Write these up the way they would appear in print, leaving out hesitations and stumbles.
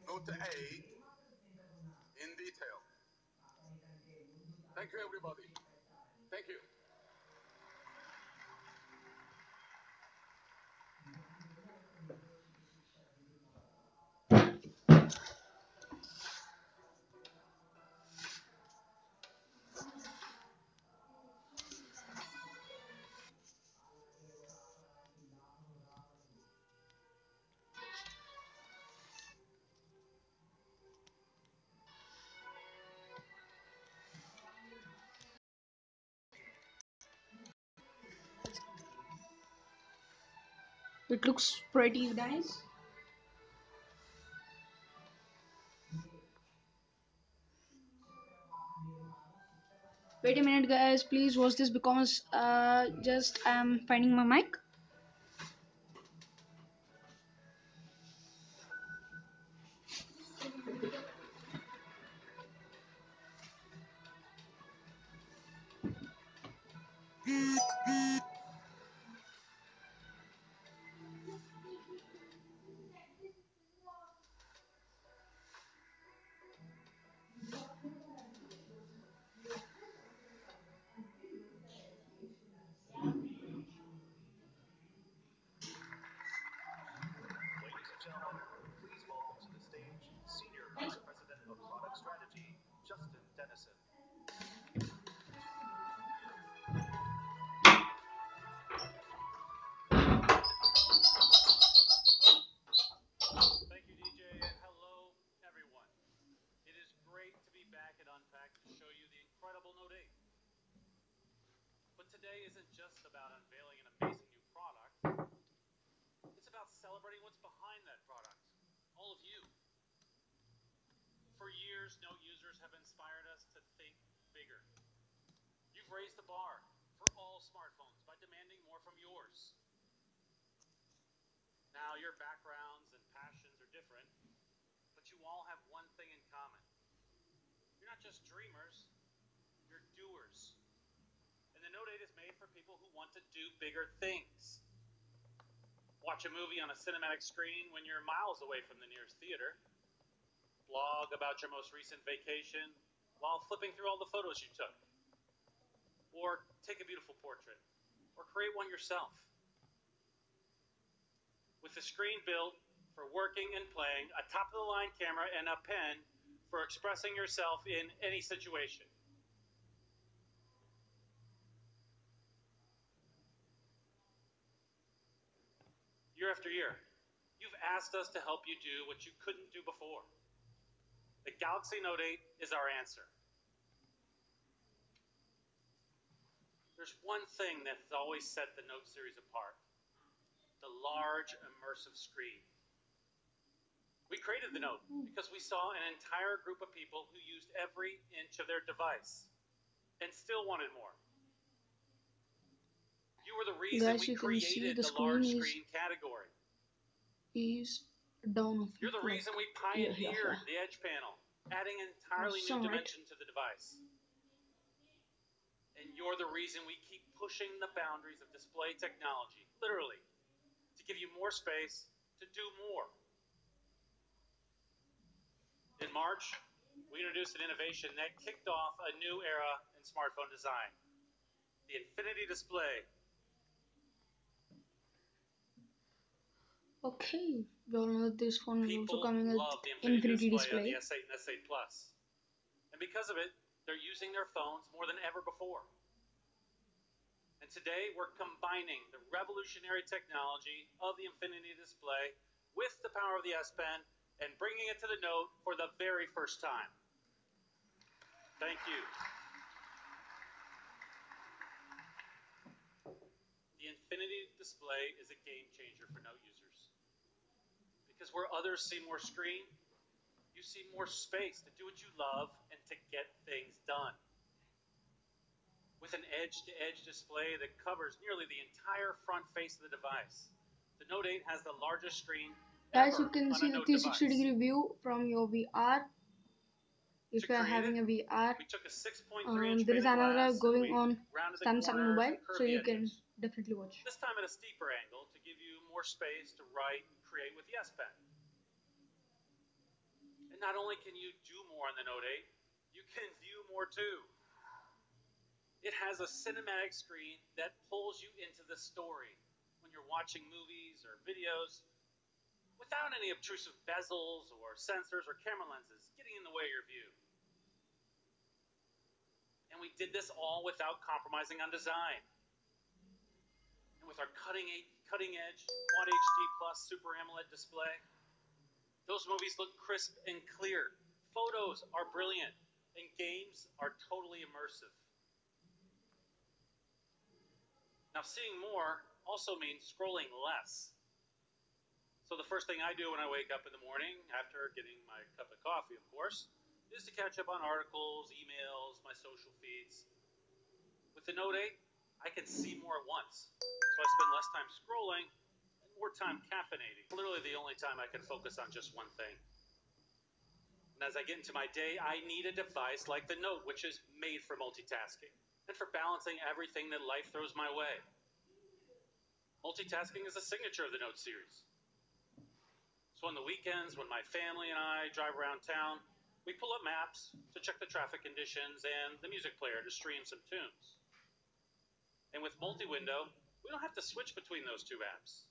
Note A in detail. Thank you, everybody. Thank you. It looks pretty nice. Wait a minute, guys. Please watch this because just I'm finding my mic. Guys, you can see the screen is down of it, like here, here, here. Awesome, right? Okay, we all know that this phone is also coming with infinity display. Guys, you can see the 360-degree view from your VR. If you are having a VR, there is another going on Samsung mobile, so you can definitely watch. And not only can you do more on the Note 8, you can view more too. It has a cinematic screen that pulls you into the story when you're watching movies or videos without any obtrusive bezels or sensors or camera lenses getting in the way of your view. And we did this all without compromising on design. And with our cutting edge Quad HD Plus Super AMOLED display, those movies look crisp and clear. Photos are brilliant, and games are totally immersive. Now, seeing more also means scrolling less. So the first thing I do when I wake up in the morning, after getting my cup of coffee, of course, is to catch up on articles, emails, my social feeds. With the Note 8, I can see more at once, so I spend less time scrolling and more time caffeinating. Literally the only time I can focus on just one thing. And as I get into my day, I need a device like the Note, which is made for multitasking and for balancing everything that life throws my way. Multitasking is a signature of the Note series. So on the weekends, when my family and I drive around town, we pull up maps to check the traffic conditions and the music player to stream some tunes. And with multi-window, we don't have to switch between those two apps.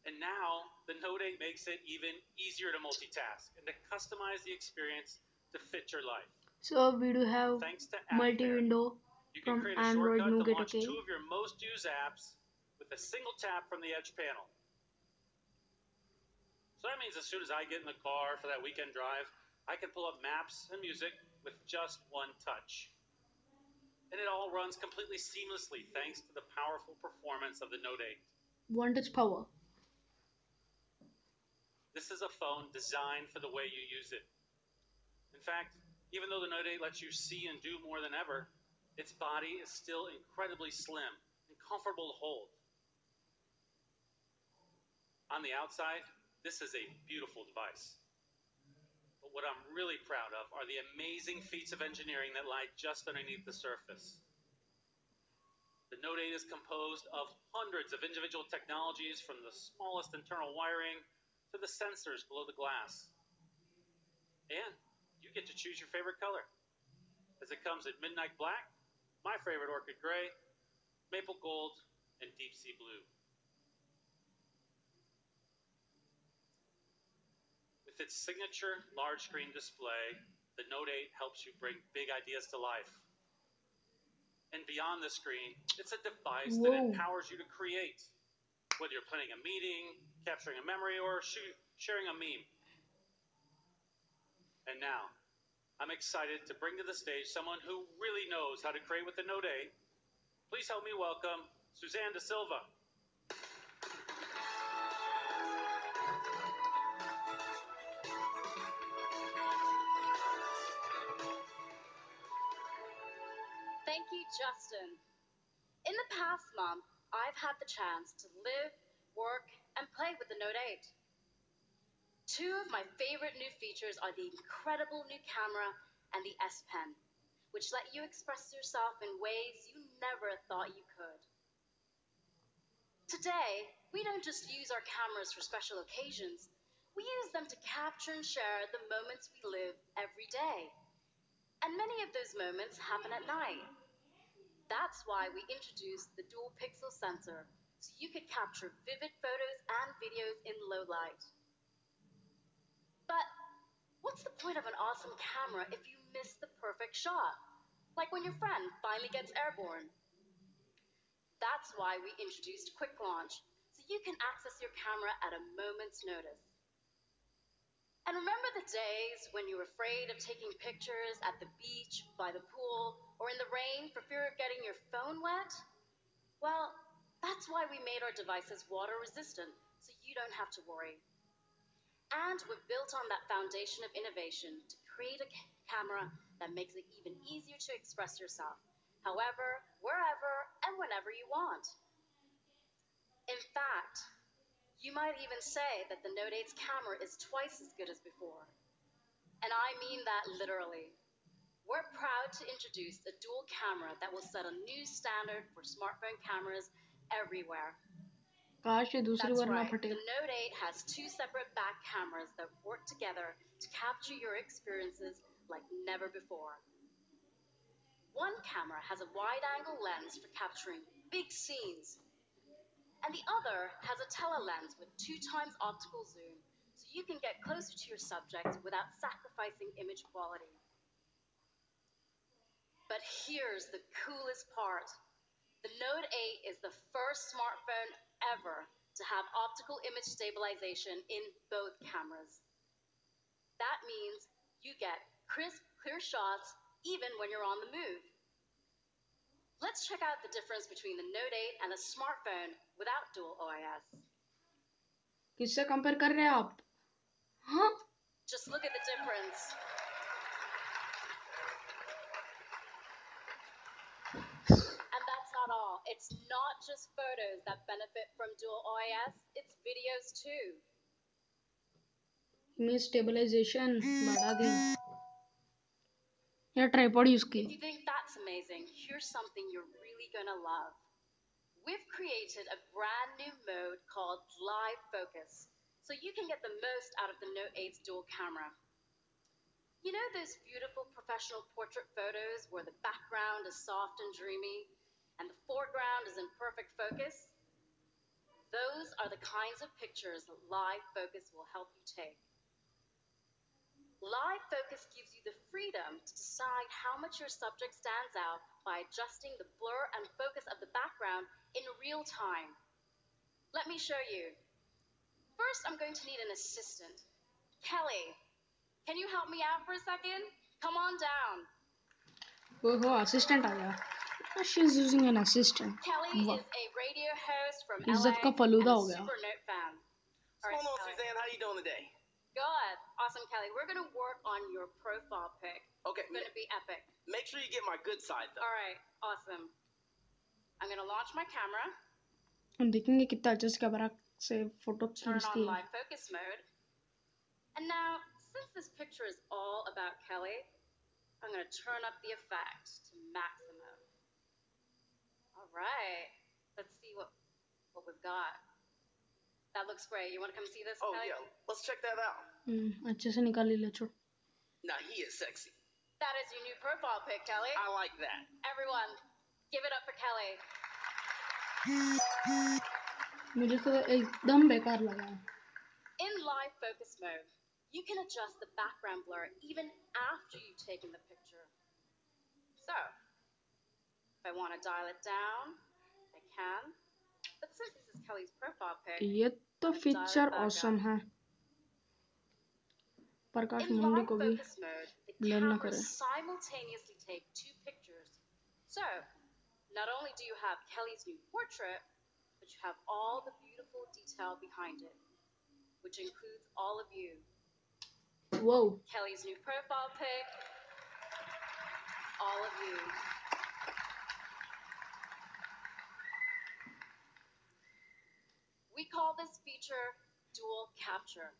And now, the Note 8 makes it even easier to multitask and to customize the experience to fit your life. So we do have Thanks to App Pair, multi-window you can from create a Android shortcut to Nougat. launch Okay. two of your most used apps with a single tap from the Edge panel. So that means as soon as I get in the car for that weekend drive, I can pull up maps and music with just one touch. And it all runs completely seamlessly thanks to the powerful performance of the Note 8. One touch power. This is a phone designed for the way you use it. In fact, even though the Note 8 lets you see and do more than ever, its body is still incredibly slim and comfortable to hold. On the outside, this is a beautiful device. But what I'm really proud of are the amazing feats of engineering that lie just underneath the surface. The Note 8 is composed of hundreds of individual technologies, from the smallest internal wiring to the sensors below the glass. And you get to choose your favorite color, as it comes in midnight black, my favorite orchid gray, maple gold, and deep sea blue. With its signature large screen display, the Note 8 helps you bring big ideas to life. And beyond the screen, it's a device that Whoa. empowers you to create, whether you're planning a meeting, capturing a memory, or sharing a meme. And now, I'm excited to bring to the stage someone who really knows how to create with the Note 8. Please help me welcome Suzanne Da Silva. Thank you, Justin. In the past month, I've had the chance to live, work, and play with the Note 8. Two of my favorite new features are the incredible new camera and the S Pen, which let you express yourself in ways you never thought you could. Today, we don't just use our cameras for special occasions, we use them to capture and share the moments we live every day. And many of those moments happen at night. That's why we introduced the dual pixel sensor, so you could capture vivid photos and videos in low light. But what's the point of an awesome camera if you miss the perfect shot? Like when your friend finally gets airborne. That's why we introduced Quick Launch, so you can access your camera at a moment's notice. And remember the days when you were afraid of taking pictures at the beach, by the pool, or in the rain for fear of getting your phone wet? Well, that's why we made our devices water resistant, so you don't have to worry. And we've built on that foundation of innovation to create a camera that makes it even easier to express yourself, however, wherever, and whenever you want. In fact, you might even say that the Note 8's camera is twice as good as before. And I mean that literally. We're proud to introduce a dual camera that will set a new standard for smartphone cameras everywhere. काश ये दूसरी That's बार ना right. फटे. The Note 8 has two separate back cameras that work together to capture your experiences like never before. One camera has a wide angle lens for capturing big scenes, and the other has a telelens with 2 times optical zoom, so you can get closer to your subject without sacrificing image quality. But here's the coolest part. The Note 8 is the first smartphone ever to have optical image stabilization in both cameras. That means you get crisp, clear shots even when you're on the move. Let's check out the difference between the Note 8 and a smartphone without dual OIS. किससे compare कर रहे हैं आप? हाँ? Just look at the difference. And that's not all. It's not just photos that benefit from dual OIS, it's videos too. Image stabilization बढ़ा दी. या tripod use की. If you think that's amazing, here's something you're really gonna love. We've created a brand new mode called Live Focus, so you can get the most out of the Note 8's dual camera. You know those beautiful professional portrait photos where the background is soft and dreamy and the foreground is in perfect focus? Those are the kinds of pictures that Live Focus will help you take. Live Focus gives you the freedom to decide how much your subject stands out by adjusting the blur and focus of the background in real time. Let me show you. First, I'm going to need an assistant. Kelly, can you help me out for a second? Come on down. ओहो assistant आ गया. She's using an assistant. Kelly वाह. is a radio host from इज्जत LA का falooda and a हो गया. super Note fan. What's going on, Suzanne? How you doing today? Good. Awesome, Kelly. We're going to work on your profile pic. Okay. It's going to be epic. Make sure you get my good side, though. All right. Awesome. I'm going to launch my camera. हम देखेंगे कितना अच्छे से camera से photo Turn खींचती on है. live focus mode. And now, since this picture is all about Kelly, I'm going to turn up the effect to maximum. All right. Let's see what we've got. That looks great. You want to come see this, Oh, Kelly? yeah. Let's check that out. अच्छे से निकाल ले छोड़. Now, he is sexy. That is your new profile pic, Kelly. I like that. Everyone, give it up for Kelly. मुझे तो एकदम बेकार लगा. In live focus mode, you can adjust the background blur even after you've taken the picture. So, if I want to dial it down, I can. But since this is Kelly's profile pic, ये तो feature awesome है. प्रकाश in मुंडी live को भी focus mode, the blur ना cameras करे. simultaneously take two pictures. So, not only do you have Kelly's new portrait, but you have all the beautiful detail behind it, which includes all of you. Whoa. Kelly's new profile pic, all of you. We call this feature dual capture.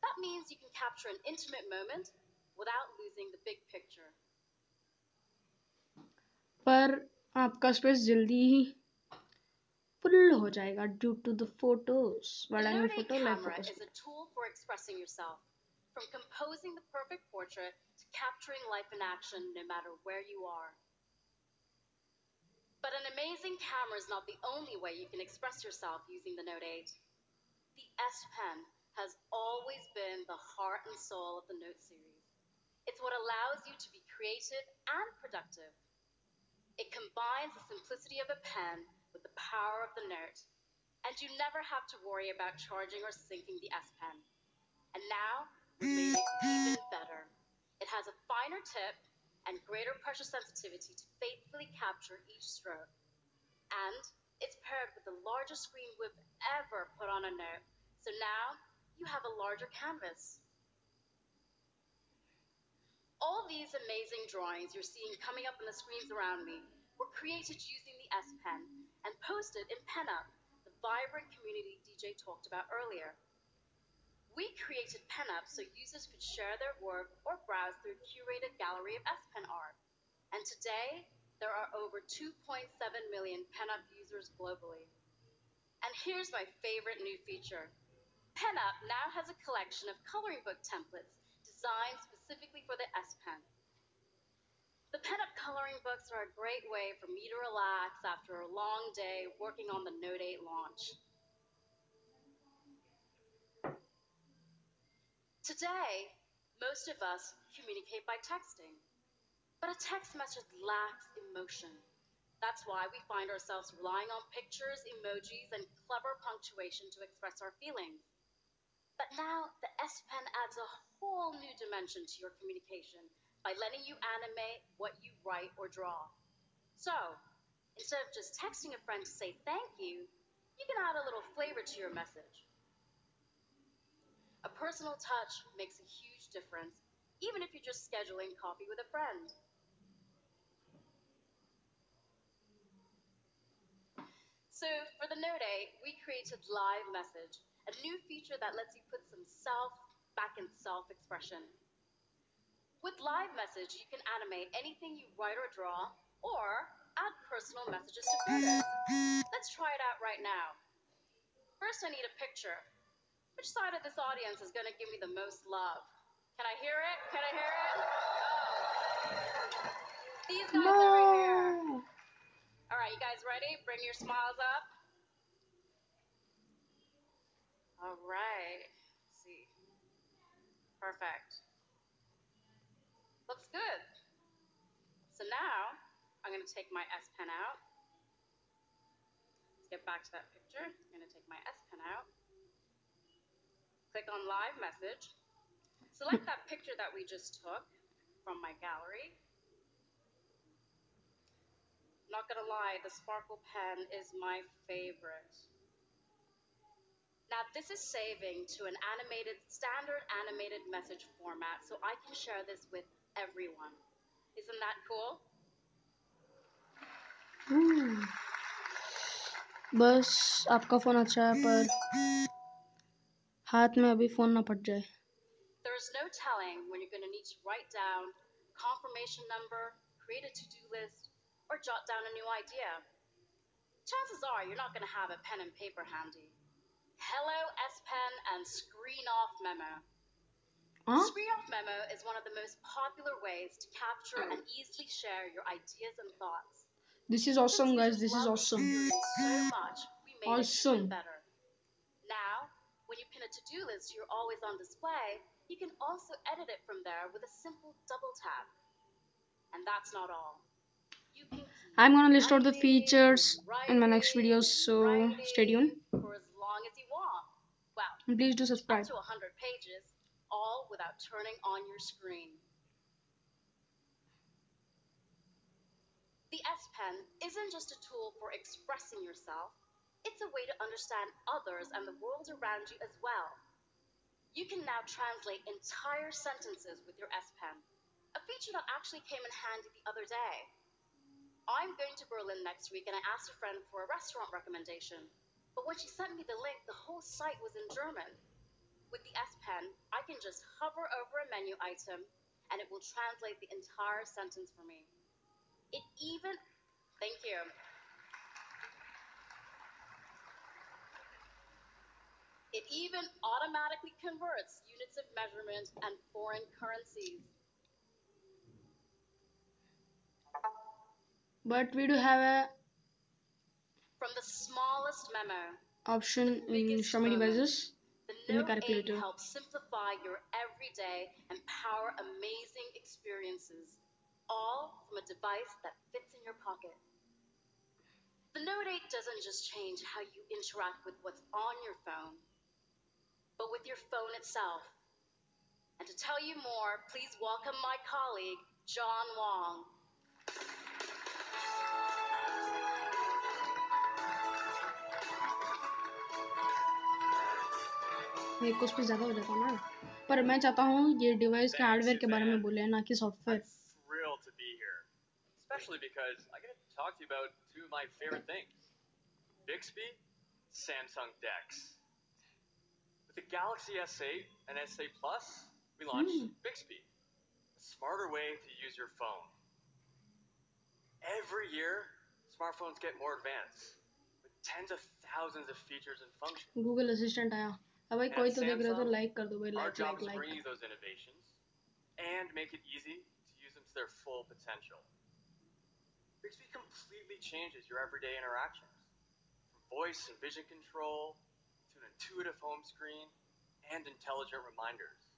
That means you can capture an intimate moment without losing the big picture. पर आपका space जल्दी ही full हो जाएगा due to the photos. The बढ़ाएंगे Note 8 photo live camera focus. is a tool for expressing yourself, from composing the perfect portrait to capturing life in action no matter where you are. But an amazing camera is not the only way you can express yourself using the Note 8. The S Pen has always been the heart and soul of the Note series. It's what allows you to be creative and productive. It combines the simplicity of a pen with the power of the Note, and you never have to worry about charging or syncing the S Pen. And now, we made it even better. It has a finer tip and greater pressure sensitivity to faithfully capture each stroke. And it's paired with the largest screen we've ever put on a Note, so now you have a larger canvas. All these amazing drawings you're seeing coming up on the screens around me were created using the S Pen and posted in PenUp, the vibrant community DJ talked about earlier. We created PenUp so users could share their work or browse through a curated gallery of S Pen art. And today, there are over 2.7 million PenUp users globally. And here's my favorite new feature. PenUp now has a collection of coloring book templates designed specifically for the S Pen. The PenUp coloring books are a great way for me to relax after a long day working on the Note 8 launch. Today, most of us communicate by texting, but a text message lacks emotion. That's why we find ourselves relying on pictures, emojis, and clever punctuation to express our feelings. But now, the S Pen adds a whole new dimension to your communication by letting you animate what you write or draw. So, instead of just texting a friend to say thank you, you can add a little flavor to your message. A personal touch makes a huge difference, even if you're just scheduling coffee with a friend. So for the Note 8, we created Live Message, a new feature that lets you put some self back in self-expression. With Live Message, you can animate anything you write or draw, or add personal messages to photos. Let's try it out right now. First, I need a picture. Which side of this audience is going to give me the most love? Can I hear it? Can I hear it? Oh. These guys over here. All right, you guys ready? Bring your smiles up. All right. Let's see. Perfect. Looks good. So now, I'm going to take my S Pen out. Let's get back to that picture. I'm going to take my S Pen out. Click on Live Message. Select that picture that we just took from my gallery. Not gonna lie, the sparkle pen is my favorite. Now this is saving to an standard animated message format, so I can share this with everyone. Isn't that cool? बस आपका phone अच्छा है पर हाथ में अभी phone ना फट जाए. There's no telling when you're going to need to write down confirmation number, create a to-do list, or jot down a new idea. Chances are you're not going to have a pen and paper handy. Hello S Pen and Screen Off Memo. Screen Off Memo is one of the most popular ways to capture and easily share your ideas and thoughts. This is awesome, guys. This is awesome. So much, we made it even better. Now, when you pin a to-do list you're always on display, you can also edit it from there with a simple double tap. And that's not all. I'm gonna list out the features in my next videos, so stay tuned. For as long as you want. Wow. And please do subscribe. Up to 100 pages, all without turning on your screen. The S Pen isn't just a tool for expressing yourself, it's a way to understand others and the world around you as well. You can now translate entire sentences with your S Pen, a feature that actually came in handy the other day. I'm going to Berlin next week and I asked a friend for a restaurant recommendation, but when she sent me the link, the whole site was in German. With the S Pen, I can just hover over a menu item and it will translate the entire sentence for me. Thank you. It even automatically converts units of measurement and foreign currencies. But we do have a From the smallest memo option in Xiaomi devices in the calculator. Helps simplify your everyday and power amazing experiences, all from a device that fits in your pocket. The Note 8 doesn't just change how you interact with what's on your phone, but with your phone itself. And to tell you more, please welcome my colleague, John Wong. मेरे को उस पर ज़्यादा हो जाता ना, पर मैं चाहता हूँ ये डिवाइस के हार्डवेयर के बारे में बोले, ना कि software. Thrilled to be here, especially because I get to talk to you about two of my favorite things: Bixby, Samsung DeX. With the Galaxy S8 and S8 Plus, we launched Bixby, a smarter way to use your phone. Every year, smartphones get more advanced, with tens of thousands of features and functions. Google assistant आया। अब भाई कोई तो देख रहे हो तो like कर दो भाई, Our like job like is to bring like. you those innovations and make it easy to use them to their full potential. Bixby completely changes your everyday interactions, from voice and vision control to an intuitive home screen and intelligent reminders.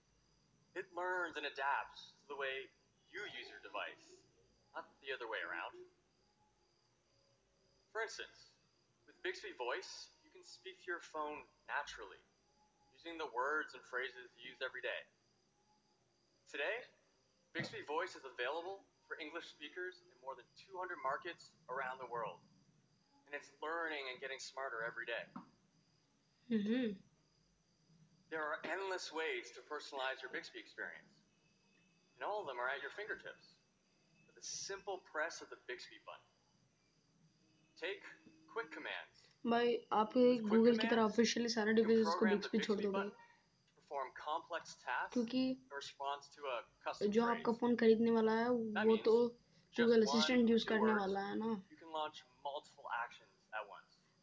It learns and adapts to the way you use your device, not the other way around. For instance, with Bixby Voice, you can speak to your phone naturally, using the words and phrases you use every day. Today, Bixby Voice is available for English speakers in more than 200 markets around the world, and it's learning and getting smarter every day. There are endless ways to personalize your Bixby experience, and all of them are at your fingertips with a simple press of the Bixby button. Take quick commands. भाई आप Google की तरह officially सारे devices को Bixby छोड़ दो भाई, क्योंकि जो आपका फोन खरीदने वाला है वो तो गूगल असिस्टेंट यूज करने वाला है ना।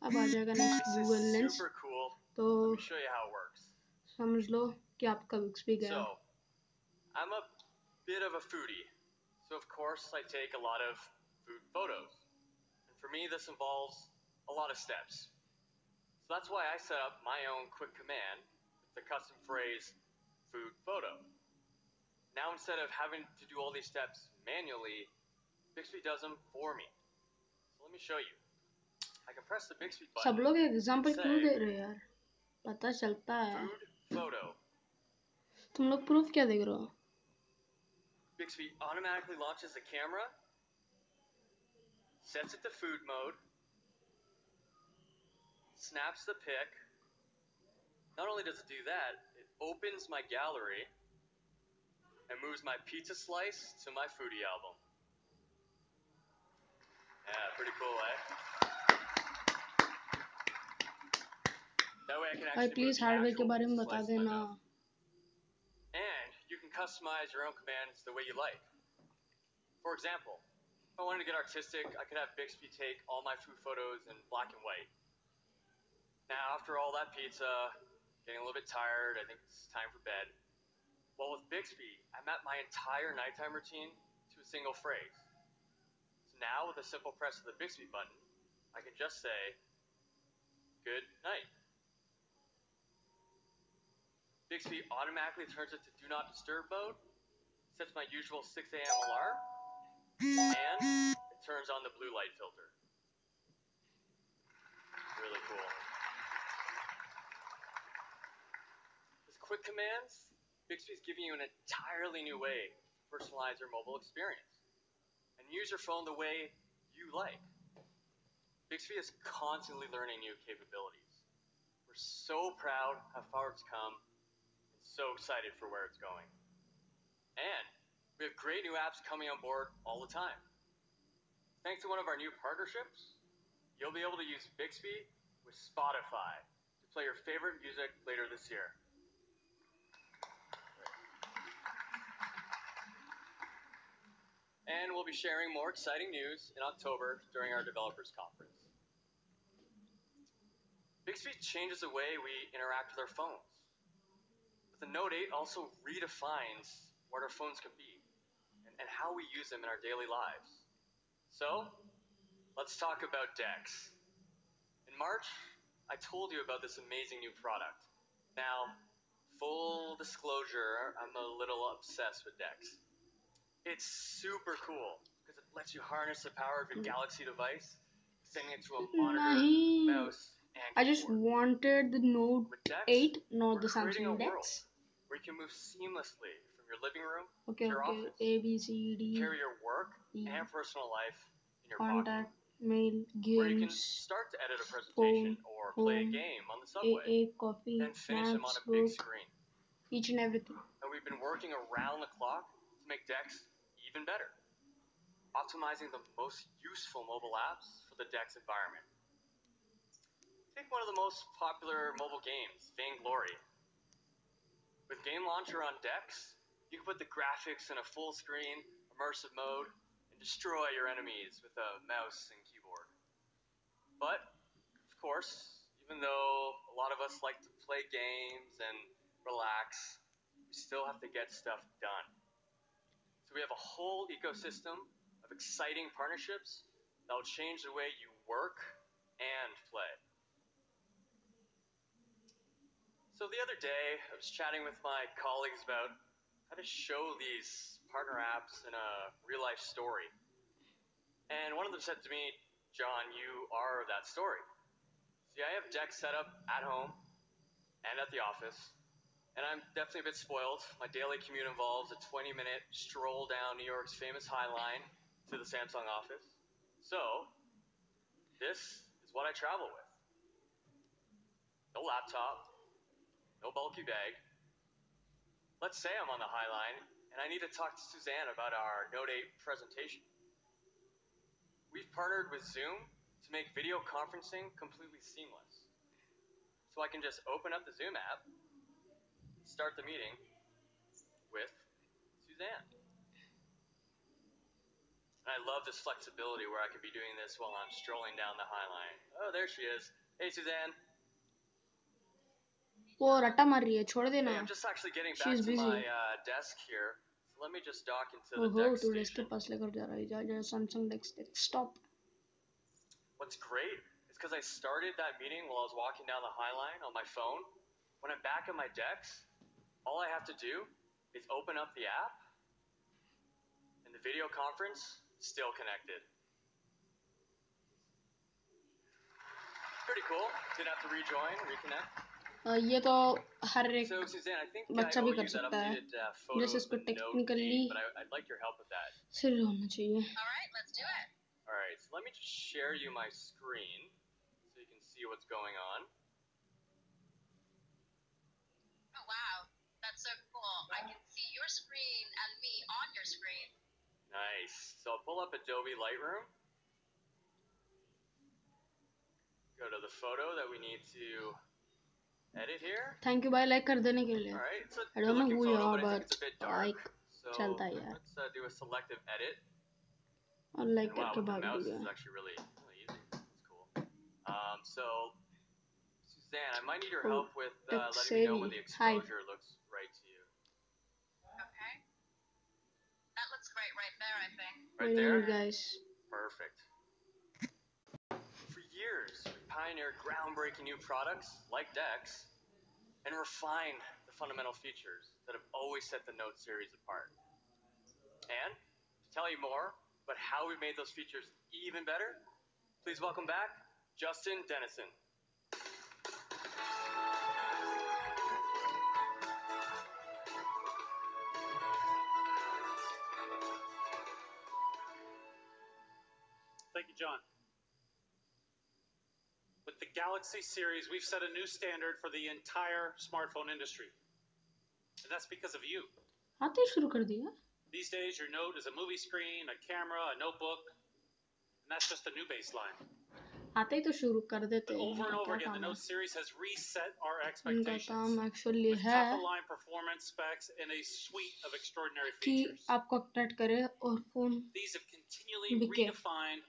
अब आ जाएगा नेक्स्ट गूगल लेंस, तो समझ लो कि आपका बिक्सबी गया। I'm a bit of a foodie, so of course I take a lot of food photos. And for me, this involves a lot of steps. So that's why I set up my own quick command with the custom phrase, food photo. Now instead of having to do all these steps manually, Bixby does them for me. So let me show you. I can press the Bixby button. सब लोग example क्यों दे रहे हो यार, पता चलता है। Food photo. तुम लोग प्रूफ क्या देख रहे हो? Bixby automatically launches the camera, sets it to food mode, snaps the pic. Not only does it do that, it opens my gallery and moves my pizza slice to my foodie album. Yeah, pretty cool, eh? That way I can actually please move the hardware के actual बारे में pizza बता slice in my देना। mouth. And you can customize your own commands the way you like. For example, if I wanted to get artistic, I could have Bixby take all my food photos in black and white. Now, after all that pizza, getting a little bit tired, I think it's time for bed. Well, with Bixby, I map my entire nighttime routine to a single phrase. So now, with a simple press of the Bixby button, I can just say, good night. Bixby automatically turns it to do not disturb mode, sets my usual 6 a.m. alarm, and it turns on the blue light filter. Really cool. With quick commands, Bixby's giving you an entirely new way to personalize your mobile experience and use your phone the way you like. Bixby is constantly learning new capabilities. We're so proud how far it's come and so excited for where it's going. And we have great new apps coming on board all the time. Thanks to one of our new partnerships, you'll be able to use Bixby with Spotify to play your favorite music later this year. And we'll be sharing more exciting news in October during our developers conference. Bixby changes the way we interact with our phones. But the Note 8 also redefines what our phones can be and how we use them in our daily lives. So, let's talk about DeX. In March, I told you about this amazing new product. Now, full disclosure, I'm a little obsessed with DeX. It's super cool because it lets you harness the power of your Galaxy device, sending it to a monitor, mouse, and I just keyboard. wanted the Note With DeX, 8, not we're the creating Samsung a DeX. world where you can move seamlessly from your living room to Okay, your okay. office. A, B, C, D. Carry your work and personal life in your Contact, pocket. mail, Where you can games, start to edit a presentation phone, or play a home, game on the subway, AA, coffee, then finish them on maps, a big book, screen. each and everything. And we've been working around the clock to make DeX even better, optimizing the most useful mobile apps for the DeX environment. Take one of the most popular mobile games, Vainglory. With Game Launcher on DeX, you can put the graphics in a full screen, immersive mode, and destroy your enemies with a mouse and keyboard. But, of course, Even though a lot of us like to play games and relax, we still have to get stuff done. So we have a whole ecosystem of exciting partnerships that will change the way you work and play. So the other day, I was chatting with my colleagues about how to show these partner apps in a real-life story. And one of them said to me, John, you are that story. See, I have decks set up at home and at the office, and I'm definitely a bit spoiled. My daily commute involves a 20-minute stroll down New York's famous High Line to the Samsung office. So, this is what I travel with. No laptop, no bulky bag. Let's say I'm on the High Line, and I need to talk to Suzanne about our Note 8 presentation. We've partnered with Zoom to make video conferencing completely seamless. So I can just open up the Zoom app, start the meeting with Suzanne. And I love this flexibility where I could be doing this while I'm strolling down the High Line. Oh, there she is. Hey, Suzanne. वो रट्टा मार रही है, छोड़ देना. Hey, I'm just actually getting back She's to busy. my desk here. So let me just dock into the ओहो, deck तू desk के station. पास लेकर जा रहा है. जा जा Samsung desktop. What's great is because I started that meeting while I was walking down the High Line on my phone. When I'm back at my decks, all I have to do is open up the app, and the video conference is still connected. Pretty cool. Didn't have to rejoin, reconnect. ये तो हर एक So Suzanne, I think बच्चा I भी owe कर you that सकता है. updated photo जैसे of इसको the Note 8, technically but I'd like your help with that. सिर होना चाहिए. All right, let's do it. All right, so let me just share you my screen so you can see what's going on. Oh, wow. That's so cool. I can see your screen and me on your screen. Nice. So I'll pull up Adobe Lightroom. Go to the photo that we need to edit here. Thank you, bye. Like कर देने के लिए. All right, it's a I don't know good-looking who you photo, are, but I think it's but a bit dark. like So चलता है यार. let's do a selective edit. और like And wow, करके with the भाग mouse, भी this गया. is actually really easy. That's cool. So Suzanne, I might need your Oh, help with text letting me know when savvy. the Hi. exposure looks right to you. Okay. That looks great right there, I think. Right Waiting there? it, guys. Perfect. For years, we pioneered groundbreaking new products like decks and refined the fundamental features that have always set the Note series apart. And to tell you more about how we made those features even better, please welcome back Justin Dennison. Thank you, John. With the Galaxy series, we've set a new standard for the entire smartphone industry. And that's because of you. आते ही शुरू कर दिया. These days, your Note is a movie screen, a camera, a notebook, and that's just the new baseline. आते ही तो शुरू कर देते But हैं. over and इनका over क्या again, the काम है? Note series has reset our इनका expectations काम actually with है top-of-the-line performance specs and a suite of extraordinary कि features. आपको attract करे और phone These have continually बिके. redefined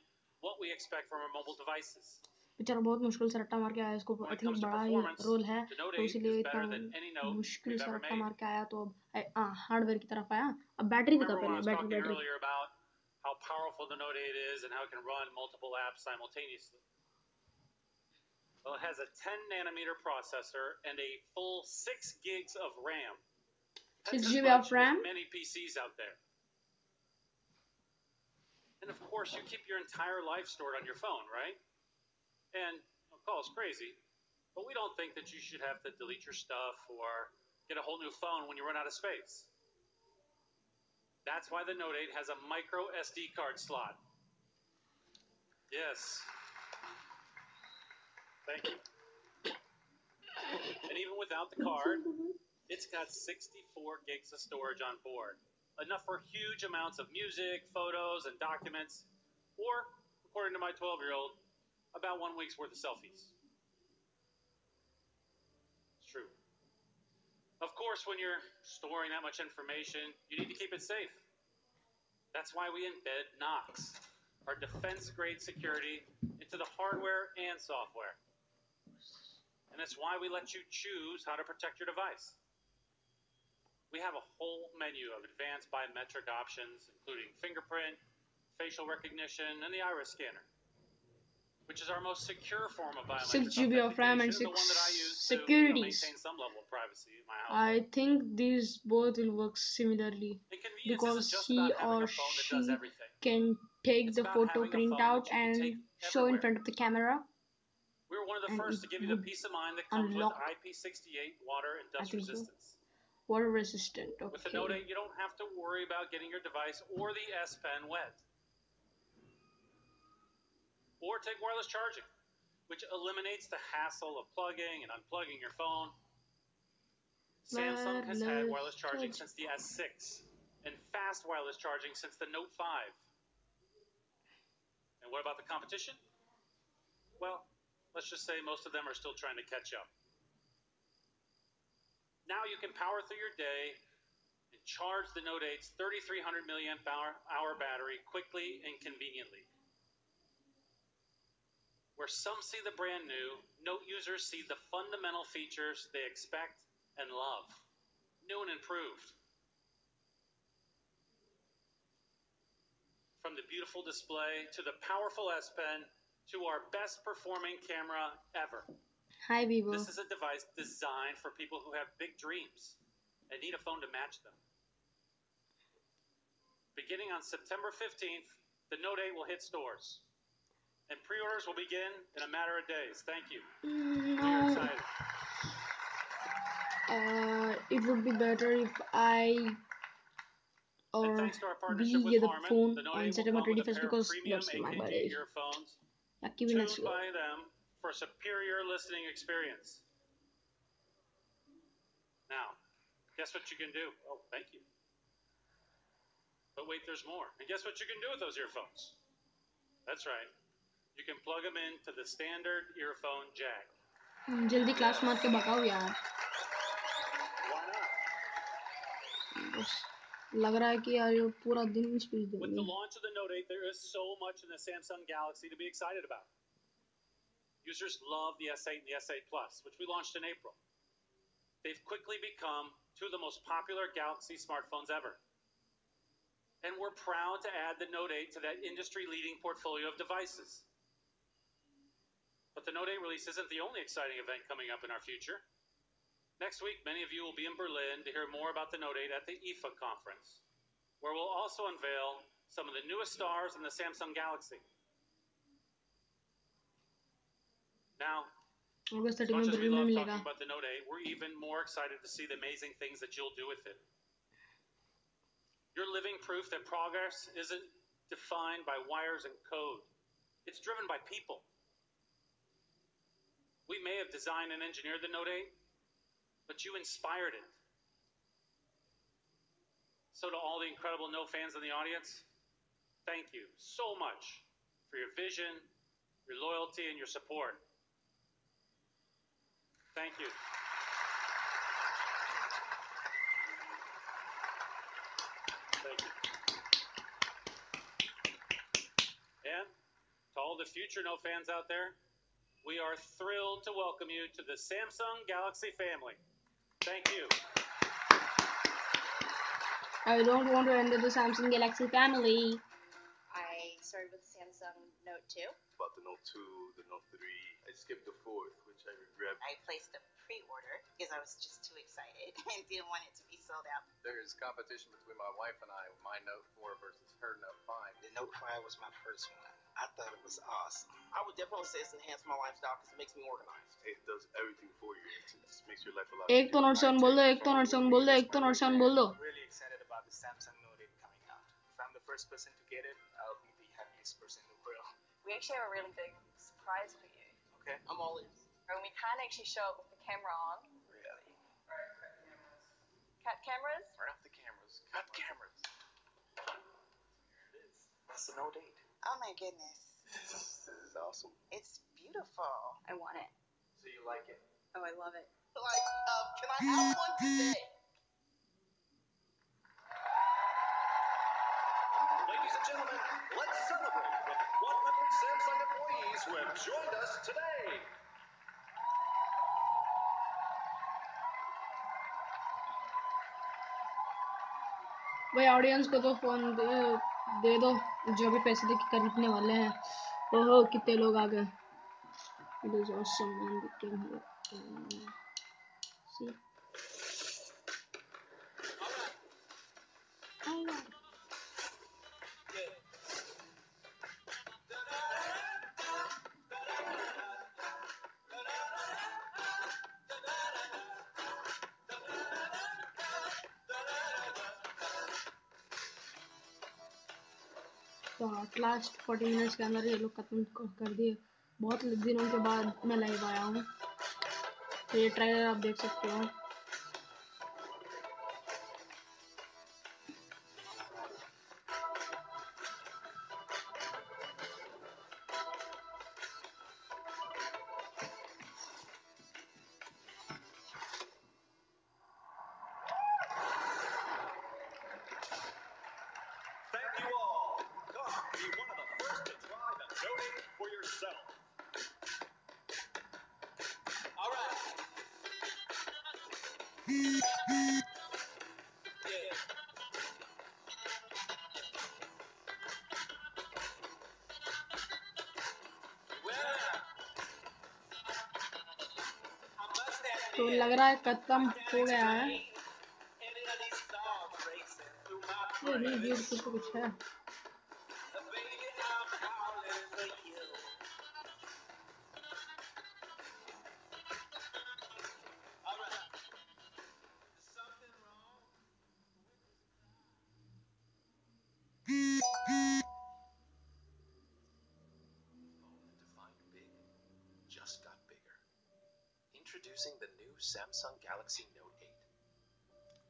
what we expect from our mobile devices. बेचारा बहुत मुश्किल से रट्टा मार के आया. इसको When I it think comes to बड़ा ही performance, रोल है the Note तो 8 इसीलिए is इतना better than any Note मुश्किल we've से ever रट्टा made. मार के आया. तो अब हार्डवेयर की तरफ आया. अब बैटरी दिखा Remember when I पहले. was battery talking battery earlier about how powerful the Note 8 is and how it can run multiple apps simultaneously? Well, it has a 10-nanometer processor and a full 6 gigs of RAM. That's 6 as GB much of RAM. as many PCs out there. And of course, you keep your entire life stored on your phone, right? And I'll call us crazy, but we don't think that you should have to delete your stuff or get a whole new phone when you run out of space. That's why the Note 8 has a micro SD card slot. Yes. Thank you. And even without the card, it's got 64 gigs of storage on board. Enough for huge amounts of music, photos, and documents, or, according to my 12-year-old, about 1 week's worth of selfies. It's true. Of course, when you're storing that much information, you need to keep it safe. That's why we embed Knox, our defense-grade security, into the hardware and software. And it's why we let you choose how to protect your device. We have a whole menu of advanced biometric options, including fingerprint, facial recognition, and the iris scanner, which is our most secure form of biometric 6 GB of RAM and authentication, and 6 the one that I use securities. to maintain some level of privacy in my household. I think these both will work similarly because he or she can take the photo, print out, and show in front of the camera. We were one of the first to give you the peace of mind that comes with IP68 water and dust resistance. Water resistant, okay. With the Note 8, you don't have to worry about getting your device or the S Pen wet. Or take wireless charging, which eliminates the hassle of plugging and unplugging your phone. Samsung has had wireless charging since the S6 and fast wireless charging since the Note 5. And what about the competition? Well, let's just say most of them are still trying to catch up. Now you can power through your day and charge the Note 8's 3,300 milliamp hour battery quickly and conveniently. Where some see the brand new, Note users see the fundamental features they expect and love. New and improved. From the beautiful display to the powerful S Pen to our best performing camera ever. Hi, Vivo. This is a device designed for people who have big dreams and need a phone to match them. Beginning on September 15th, the Note 8 will hit stores. And pre-orders will begin in a matter of days. Thank you. We are excited. It would be better if I or we get the phone on September 21st because that's my birthday. Tuned by them for superior listening experience. Now, guess what you can do? Oh, thank you. But wait, there's more. And guess what you can do with those earphones? That's right. You can plug them into the standard earphone jack. जल्दी class मार के बताओ यार. Why not? बस लग रहा है कि यार ये पूरा दिन स्पीच देंगे. With the launch of the Note 8, there is so much in the Samsung Galaxy to be excited about. Users love the S8 and the S8 Plus, which we launched in April. They've quickly become two of the most popular Galaxy smartphones ever. And we're proud to add the Note 8 to that industry-leading portfolio of devices. But the Note 8 release isn't the only exciting event coming up in our future. Next week, many of you will be in Berlin to hear more about the Note 8 at the IFA conference, where we'll also unveil some of the newest stars in the Samsung Galaxy. Now, as much as we love talking about the Note 8, we're even more excited to see the amazing things that you'll do with it. You're living proof that progress isn't defined by wires and code. It's driven by people. We may have designed and engineered the Note 8, but you inspired it. So to all the incredible Note fans in the audience, thank you so much for your vision, your loyalty, and your support. Thank you. Thank you. And to all the future Note fans out there, we are thrilled to welcome you to the Samsung Galaxy family. Thank you. I don't want to enter the Samsung Galaxy family. I started with Samsung Note 2. About the Note 2, the Note 3. I skipped the 4th, which I regret. I placed a pre-order because I was just too excited and didn't want it to be sold out. There's competition between my wife and I, my Note 4 versus her Note 5. The Note 5 was my first one. I thought it was awesome. I would definitely say it's enhanced my lifestyle because it makes me organized. It does everything for you. It just makes your life a lot एक तो Note 7 बोल दो, एक तो Note 7 बोल दो, एक तो Note 7 बोल दो. Really excited about the Samsung Note 8 coming out. If I'm the first person to get it, I'll be the happiest person in the world. We actually have a really big surprise for you. Okay. I'm all in. And we can't actually show it with the camera on. Really? Cut cameras? Turn off the cameras. Cut cameras. Here it is. That's the Note 8. Oh my goodness. This is awesome. It's beautiful. I want it. So you like it? Oh, I love it. Like, can I have one today? Ladies and gentlemen, let's celebrate with 100 Samsung employees who have joined us today. भाई audience को तो phone दे दो जो भी पैसे दे के खरीदने वाले हैं। ओहो कितने लोग आ गए। It is awesome man, we came here. See. Alright. तो एट लास्ट 40 मिनट्स के अंदर ये लोग खत्म कर दिए। बहुत दिनों के बाद मैं लाइव आया हूँ। तो ये ट्रेलर आप देख सकते हो। Thank you all. Come, be one of the first to try the Note 8 for yourself. All right. Yeah. Well, I must admit, तो लग रहा है खत्म हो गया है। any of these thoughts racing through my ये brain. रिव्यू कुछ है। Baby, I'm howling for you. All right. Is something wrong? Phone that defined big just got bigger. Introducing the new Samsung Galaxy Note 8.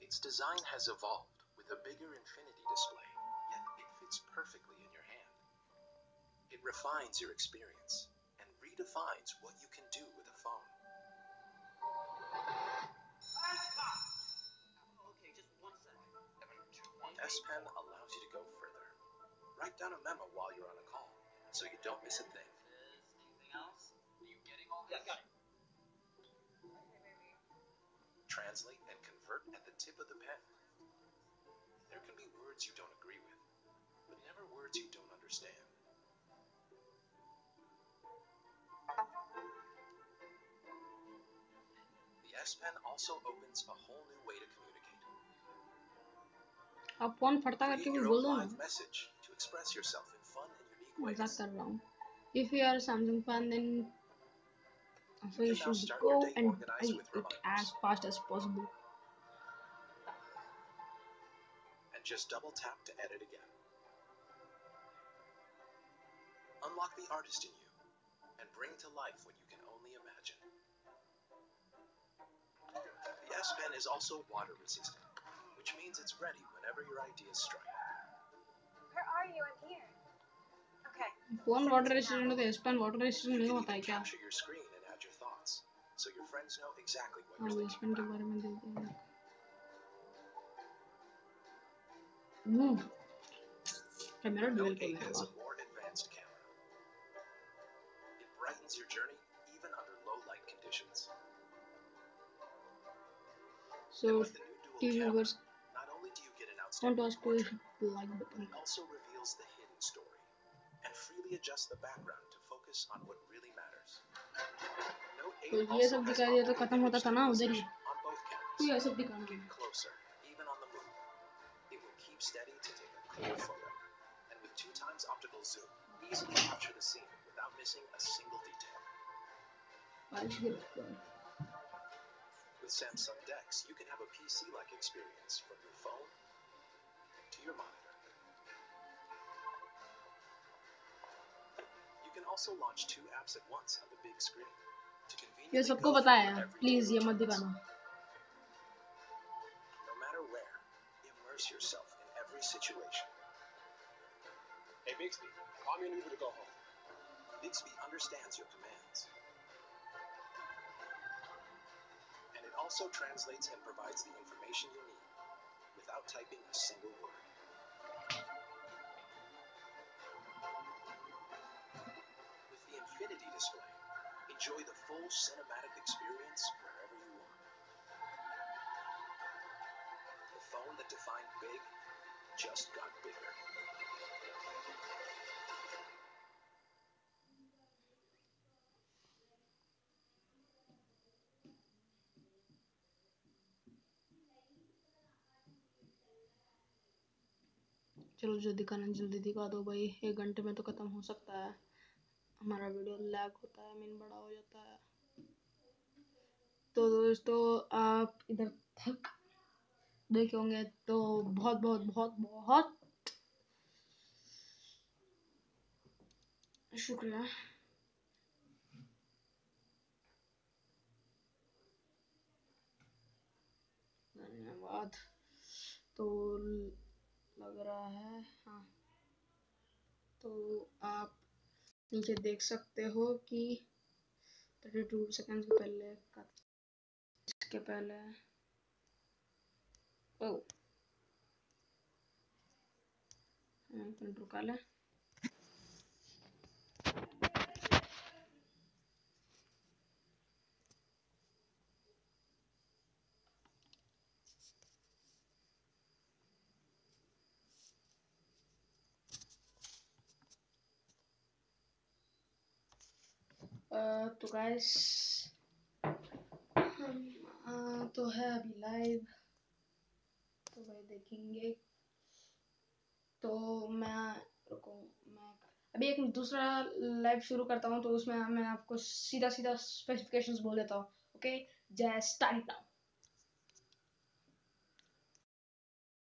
Its design has evolved with a bigger infinity display, yet it fits perfectly in your hand. It refines your experience and redefines what you can do with a phone. Okay, just 1 second. S Pen allows you to go further. Write down a memo while you're on a call, so you don't miss a thing. Anything else? Are you getting all this? Yeah, got it. Translate and convert at the tip of the pen. There can be words you don't agree with, but never words you don't understand. The S Pen also opens a whole new way to communicate. आप phone फटता करके Create भी your बोल own दो ना। live message to express yourself in fun and unique मजाक ways. कर रहा हूँ। If you are a Samsung fan, then so you You can now should start go your day and organized buy with it reminders. as fast as possible. And just double tap to edit again. Unlock the artist in you and bring to life what you can only imagine. The S Pen is also water resistant, which means it's ready whenever your ideas strike. Where are you? I'm here. Okay. Phone water resistant तो S Pen water resistant You नहीं can होता है even क्या? capture your screen and add your thoughts, so your friends know exactly what हाँ you're S thinking Pen के about. बारे में देखते हैं। कैमरा The डुअल Note पे 8 मेरा has a बात। more advanced camera. It brightens your journey even under low light conditions. So And with the new dual TV camera, viewers, not only do you get an want to outstanding ask to portrait, hit the like but button. it also reveals the hidden story and freely adjusts the background to focus on what really matters. Note तो 8 ये also सब has दिखा दिया तो optical खत्म होता image था ना उधर ही। stabilization on both तो cameras. ये सब दिखाना। Get closer, even on the move. It will keep steady to take a clear photo. And with 2x optical zoom, easily capture the scene without missing a single detail. With Samsung DeX, you can have a PC-like experience from your phone to your monitor. You can also launch 2 apps at once on the big screen to ये conveniently सबको go पता through है, your everyday please ये मत routines. दिखाना। No matter where, immerse yourself in every situation. Hey, Bixby, call me an Uber to go home. Bixby understands your commands. And it also translates and provides the information you need without typing a single word. With the Infinity display, enjoy the full cinematic experience wherever you want. The phone that defined big just got bigger. चलो जो दिखाना जल्दी दिखा दो भाई, 1 घंटे में तो खत्म हो सकता है। हमारा वीडियो लैग होता है, मीन बड़ा हो जाता है। तो दोस्तों आप इधर तक देखे होंगे तो बहुत बहुत बहुत बहुत शुक्रिया। धन्यवाद। तो लग रहा है हाँ, तो आप नीचे देख सकते हो कि 32 सेकंड के पहले का, इसके पहले ओ मिनट रुका ले। तो गाइस हम तो है अभी लाइव, तो भाई देखेंगे। तो मैं रुको, मैं अभी एक दूसरा लाइव शुरू करता हूँ, तो उसमें मैं आपको सीधा सीधा स्पेसिफिकेशंस बोल देता हूँ। Okay, just start now.